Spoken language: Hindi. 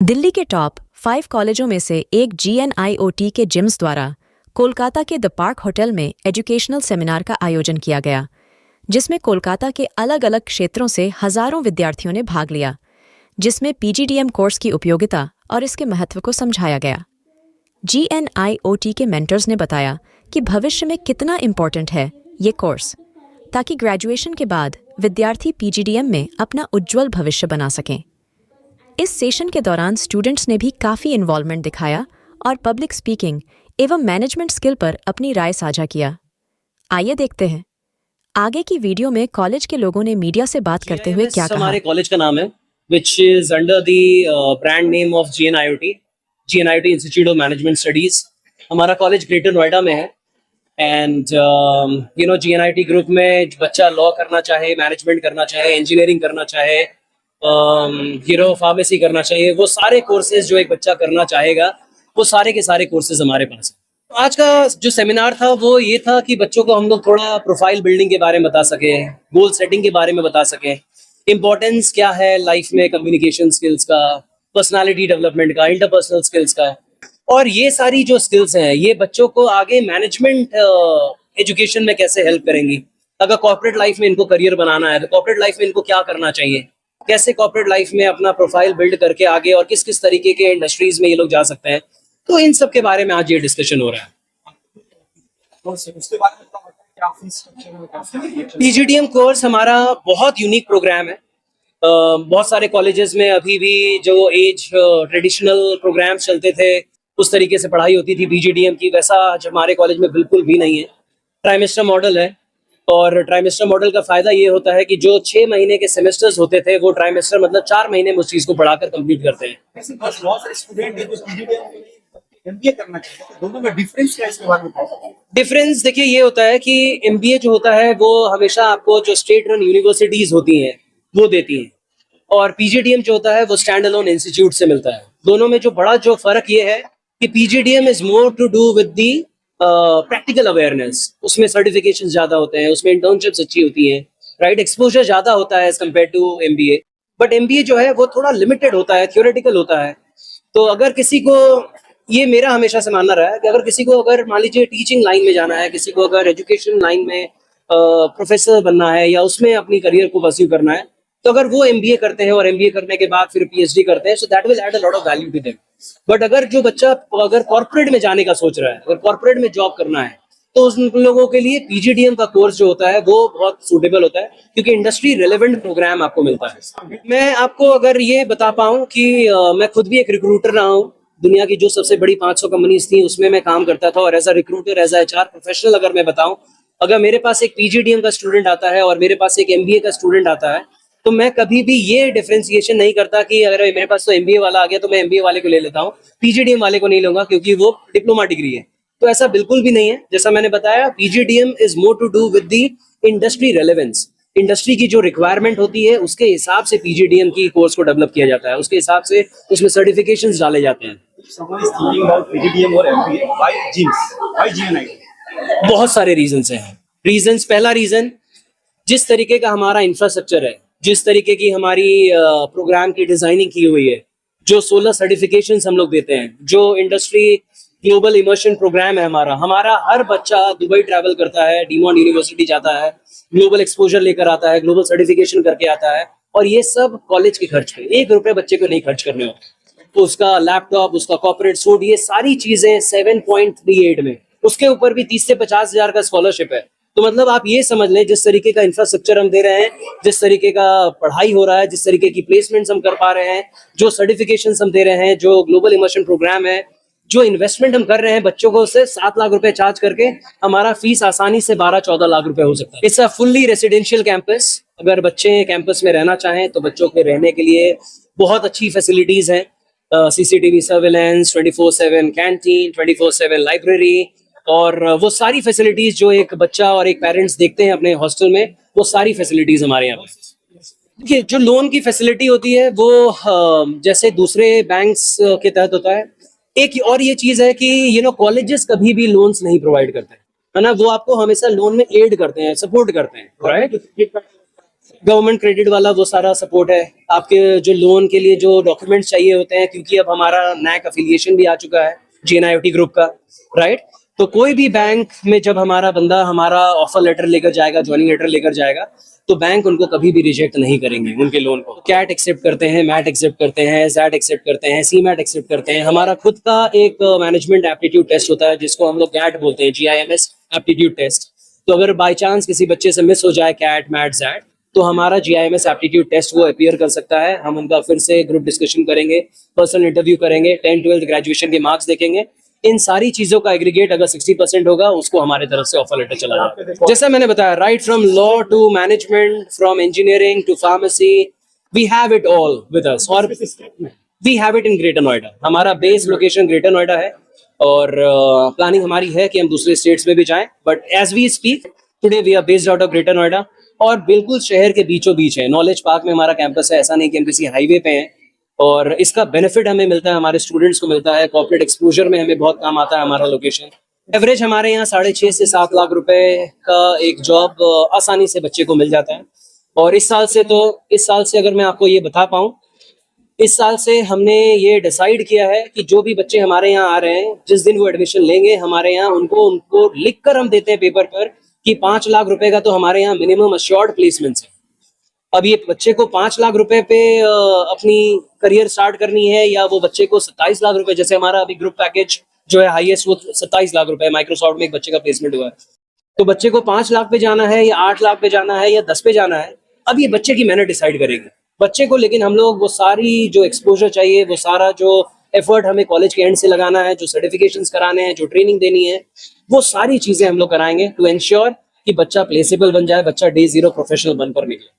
दिल्ली के टॉप 5 कॉलेजों में से एक GNIOT के जिम्स द्वारा कोलकाता के द पार्क होटल में एजुकेशनल सेमिनार का आयोजन किया गया, जिसमें कोलकाता के अलग अलग क्षेत्रों से हजारों विद्यार्थियों ने भाग लिया, जिसमें PGDM कोर्स की उपयोगिता और इसके महत्व को समझाया गया। GNIOT के मेंटर्स ने बताया कि भविष्य में कितना इम्पोर्टेंट है ये कोर्स, ताकि ग्रेजुएशन के बाद विद्यार्थी PGDM में अपना उज्ज्वल भविष्य बना सकें। इस सेशन के दौरान स्टूडेंट्स ने भी काफ़ी इन्वॉल्वमेंट दिखाया और पब्लिक स्पीकिंग एवं मैनेजमेंट स्किल पर अपनी राय साझा किया। आइए देखते हैं आगे की वीडियो में कॉलेज के लोगों ने मीडिया से बात करते हुए क्या कहा। हमारे कॉलेज का नाम है, which is under the brand name of GNIOT Institute of Management Studies। हमारा कॉलेज ग्रेटर नोएडा में है एंड GNIOT ग्रुप में बच्चा लॉ करना चाहे, मैनेजमेंट करना चाहे, इंजीनियरिंग करना चाहे, फार्मेसी करना चाहिए, वो सारे कोर्सेज जो एक बच्चा करना चाहेगा वो सारे के सारे कोर्सेज हमारे पास हैं। आज का जो सेमिनार था वो ये था कि बच्चों को हम लोग थोड़ा प्रोफाइल बिल्डिंग के बारे में बता सके, गोल सेटिंग के बारे में बता सके, इम्पोर्टेंस क्या है लाइफ में कम्युनिकेशन स्किल्स का, पर्सनालिटी डेवलपमेंट का, इंटरपर्सनल स्किल्स का। और ये सारी जो स्किल्स हैं ये बच्चों को आगे मैनेजमेंट एजुकेशन में कैसे हेल्प करेंगी। अगर कॉर्पोरेट लाइफ में इनको करियर बनाना है तो कॉर्पोरेट लाइफ में इनको क्या करना चाहिए, कैसे कॉर्पोरेट लाइफ में अपना प्रोफाइल बिल्ड करके आगे और किस किस तरीके के इंडस्ट्रीज में ये लोग जा सकते हैं। तो इन सब के बारे में आज ये डिस्कशन हो रहा है। PGDM कोर्स हमारा बहुत यूनिक प्रोग्राम है। बहुत सारे कॉलेजेस में अभी भी जो एज ट्रेडिशनल प्रोग्राम्स चलते थे उस तरीके से पढ़ाई होती थी PGDM की, वैसा आज हमारे कॉलेज में बिल्कुल भी नहीं है। ट्राइमेस्टर मॉडल है और ट्राइमेस्टर मॉडल का फायदा ये होता है कि जो 6 महीने के सेमेस्टर्स होते थे वो ट्राइमेस्टर मतलब 4 महीने में उस चीज को पढ़ाकर कंप्लीट करते हैं। डिफरेंस देखिए ये होता है कि MBA जो होता है वो हमेशा आपको जो स्टेट रन यूनिवर्सिटीज होती हैं वो देती हैं, और PGDM जो होता है वो स्टैंड अलोन इंस्टीट्यूट से मिलता है। दोनों में जो बड़ा जो फर्क ये है कि PGDM is more to do with the practical awareness. उसमें सर्टिफिकेशन ज्यादा होते हैं, उसमें इंटर्नशिप्स अच्छी होती हैं, राइट, एक्सपोजर ज्यादा होता है as compare to MBA। But MBA जो है वो थोड़ा लिमिटेड होता है, थ्योरेटिकल होता है। तो अगर किसी को, ये मेरा हमेशा से मानना रहा है कि अगर किसी को अगर मान लीजिए टीचिंग लाइन में जाना है, किसी को अगर एजुकेशन लाइन में प्रोफेसर बनना है या उसमें अपनी करियर को परस्यू करना है, तो अगर वो MBA करते हैं और MBA करने के बाद फिर PhD करते हैं, so that will add a lot of value to them. But अगर जो बच्चा अगर कॉर्पोरेट में जाने का सोच रहा है, अगर कॉर्पोरेट में जॉब करना है, तो उन लोगों के लिए PGDM का कोर्स जो होता है वो बहुत सूटेबल होता है, क्योंकि इंडस्ट्री रिलेवेंट प्रोग्राम आपको मिलता है। मैं आपको अगर ये बता पाऊँ कि मैं खुद भी एक रिक्रूटर रहा हूँ। दुनिया की जो सबसे बड़ी 500 कंपनीज थी उसमें मैं काम करता था, और as a recruiter, as a HR professional अगर मैं बताऊं, अगर मेरे पास एक PGDM का स्टूडेंट आता है और मेरे पास एक MBA का स्टूडेंट आता है, तो मैं कभी भी ये डिफरेंशिएशन नहीं करता कि अगर मेरे पास तो MBA वाला आ गया तो मैं MBA वाले को ले लेता हूँ, PGDM वाले को नहीं लूंगा क्योंकि वो डिप्लोमा डिग्री है। तो ऐसा बिल्कुल भी नहीं है। जैसा मैंने बताया, PGDM is more to do with the industry relevance. Industry की जो रिक्वायरमेंट होती है उसके हिसाब से PGDM की कोर्स को डेवलप किया जाता है, उसके हिसाब से उसमें सर्टिफिकेशंस डाले जाते हैं। बहुत सारे रीजंस हैं। पहला रीजन, जिस तरीके का हमारा इंफ्रास्ट्रक्चर है, जिस तरीके की हमारी प्रोग्राम की डिजाइनिंग की हुई है, जो 16 सर्टिफिकेशंस हम लोग देते हैं, जो इंडस्ट्री ग्लोबल इमर्शन प्रोग्राम है हमारा हर बच्चा दुबई ट्रैवल करता है, डीमॉन्ड यूनिवर्सिटी जाता है, ग्लोबल एक्सपोजर लेकर आता है, ग्लोबल सर्टिफिकेशन करके आता है, और ये सब कॉलेज के खर्च पे। 1 रुपए बच्चे को नहीं खर्च करने होते। तो उसका लैपटॉप, उसका कॉर्पोरेट सूट, ये सारी चीजें 7.38 में, उसके ऊपर भी 30 से 50 हजार का स्कॉलरशिप है। तो मतलब आप ये समझ लें, जिस तरीके का इंफ्रास्ट्रक्चर हम दे रहे हैं, जिस तरीके का पढ़ाई हो रहा है, जिस तरीके की प्लेसमेंट्स हम कर पा रहे हैं, जो सर्टिफिकेशंस हम दे रहे हैं, जो ग्लोबल इमर्शन प्रोग्राम है, जो इन्वेस्टमेंट हम कर रहे हैं बच्चों को, उससे 7 लाख रुपए चार्ज करके हमारा फीस आसानी से 12-14 लाख रुपए हो सकता है। It's a fully residential campus. अगर बच्चे कैंपस में रहना चाहें तो बच्चों के रहने के लिए बहुत अच्छी फैसिलिटीज हैं। CCTV सर्वेलेंस, 24/7 कैंटीन, 24/7 लाइब्रेरी, और वो सारी फैसिलिटीज जो एक बच्चा और एक पेरेंट्स देखते हैं अपने हॉस्टल में, वो सारी फैसिलिटीज हमारे यहाँ पे। देखिए, जो लोन की फैसिलिटी होती है वो जैसे दूसरे बैंक्स के तहत होता है। एक और ये चीज है कि कॉलेजेस कभी भी लोन्स नहीं प्रोवाइड करते हैं, है ना, वो आपको हमेशा लोन में एड करते हैं, सपोर्ट करते हैं, राइट। गवर्नमेंट क्रेडिट वाला वो सारा सपोर्ट है। आपके जो लोन के लिए जो डॉक्यूमेंट्स चाहिए होते हैं, क्योंकि अब हमारा नैक एफिलिएशन भी आ चुका है GNIOT ग्रुप का, राइट। तो कोई भी बैंक में जब हमारा बंदा हमारा ऑफर लेटर लेकर जाएगा, ज्वाइनिंग लेटर लेकर जाएगा, तो बैंक उनको कभी भी रिजेक्ट नहीं करेंगे उनके लोन को। कैट एक्सेप्ट करते हैं, मैट एक्सेप्ट करते हैं, जैट एक्सेप्ट करते हैं, सीमैट एक्सेप्ट करते हैं। हमारा खुद का एक मैनेजमेंट एप्टीट्यूड टेस्ट होता है जिसको हम लोग गैट बोलते हैं, GIMS एप्टीट्यूड टेस्ट। तो अगर बाय चांस किसी बच्चे से मिस हो जाए कैट, मैट, जैट, तो हमारा GIMS एप्टीट्यूड टेस्ट वो अपीयर कर सकता है। हम उनका फिर से ग्रुप डिस्कशन करेंगे, पर्सनल इंटरव्यू करेंगे, 10th 12th ग्रेजुएशन के मार्क्स देखेंगे। इन सारी चीजों का एग्रीगेट अगर 60% होगा, उसको हमारे तरफ से ऑफर लेटर चला जाएगा। जैसा मैंने बताया, right from law to management, from engineering to pharmacy, we have it all with us. और we have it in greater Noida. हमारा बेस लोकेशन ग्रेटर नोएडा है और प्लानिंग हमारी है कि हम दूसरे स्टेट्स में भी जाएं, but as we speak today we are based out of Greater Noida और बिल्कुल शहर के बीचों बीच है। नॉलेज पार्क में हमारा कैंपस है, ऐसा नहीं कि हम किसी हाईवे पे हैं। और इसका बेनिफिट हमें मिलता है, हमारे स्टूडेंट्स को मिलता है, कॉर्पोरेट एक्सपोजर में हमें बहुत काम आता है हमारा लोकेशन। एवरेज हमारे यहाँ 6.5 से 7 लाख रुपए का एक जॉब आसानी से बच्चे को मिल जाता है। और इस साल से अगर मैं आपको ये बता पाऊँ, इस साल से हमने ये डिसाइड किया है कि जो भी बच्चे हमारे यहाँ आ रहे हैं, जिस दिन वो एडमिशन लेंगे हमारे यहाँ, उनको लिख कर हम देते हैं पेपर पर कि 5 लाख रुपए का तो हमारे यहाँ मिनिमम अश्योर्ड प्लेसमेंट्स है। अब ये बच्चे को 5 लाख रुपए पे अपनी करियर स्टार्ट करनी है, या वो बच्चे को 27 लाख रुपए, जैसे हमारा अभी ग्रुप पैकेज जो है हाईएस्ट, वो 27 लाख रुपए माइक्रोसॉफ्ट में एक बच्चे का प्लेसमेंट हुआ है। तो बच्चे को 5 लाख पे जाना है या 8 लाख पे जाना है या 10 पे जाना है, अब ये बच्चे की मेहनत डिसाइड करेगी बच्चे को। लेकिन हम लोग वो सारी जो एक्सपोजर चाहिए, वो सारा जो एफर्ट हमें कॉलेज के एंड से लगाना है, जो सर्टिफिकेशंस कराने हैं, जो ट्रेनिंग देनी है, वो सारी चीजें हम लोग कराएंगे टू एंश्योर कि बच्चा प्लेसेबल बन जाए, बच्चा डे 0 प्रोफेशनल बनकर निकले।